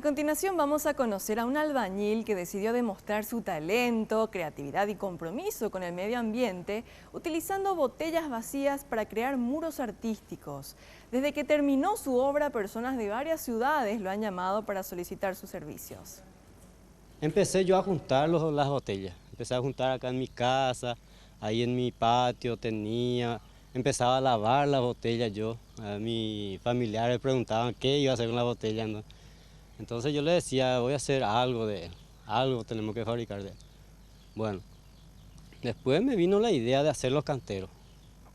A continuación vamos a conocer a un albañil que decidió demostrar su talento, creatividad y compromiso con el medio ambiente utilizando botellas vacías para crear muros artísticos. Desde que terminó su obra, personas de varias ciudades lo han llamado para solicitar sus servicios. Empecé yo a juntar las botellas, empecé a juntar acá en mi casa, ahí en mi patio empezaba a lavar las botellas yo, a mis familiares preguntaban qué iba a hacer con las botellas, ¿no? Entonces yo les decía, voy a hacer algo tenemos que fabricar de él. Bueno, después me vino la idea de hacer los canteros.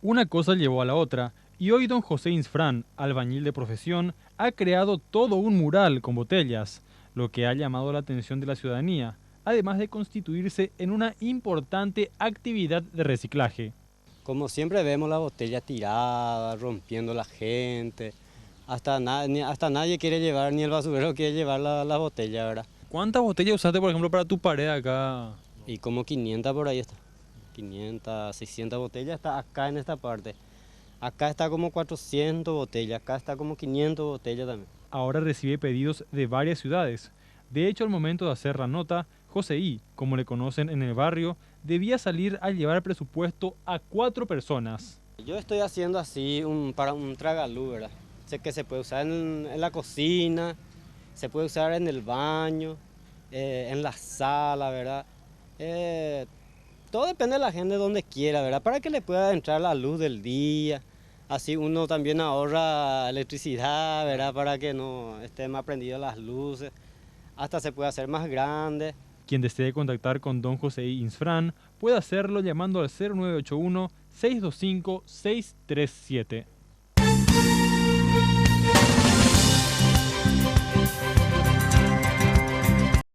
Una cosa llevó a la otra, y hoy don José Insfrán, albañil de profesión, ha creado todo un mural con botellas, lo que ha llamado la atención de la ciudadanía, además de constituirse en una importante actividad de reciclaje. Como siempre vemos la botella tirada, rompiendo la gente, hasta nadie quiere llevar, ni el basurero quiere llevar la botella, ¿verdad? ¿Cuántas botellas usaste, por ejemplo, para tu pared acá? Y como 500 por ahí está. 500, 600 botellas está acá en esta parte. Acá está como 400 botellas, acá está como 500 botellas también. Ahora recibe pedidos de varias ciudades. De hecho, al momento de hacer la nota, José I, como le conocen en el barrio, debía salir a llevar presupuesto a 4 personas. Yo estoy haciendo así para un tragaluz, ¿verdad? Sé que se puede usar en la cocina, se puede usar en el baño, en la sala, ¿verdad? Todo depende de la gente donde quiera, ¿verdad? Para que le pueda entrar la luz del día. Así uno también ahorra electricidad, ¿verdad? Para que no estén más prendidas las luces. Hasta se puede hacer más grande. Quien desee contactar con don José I. Insfrán puede hacerlo llamando al 0981 625 637.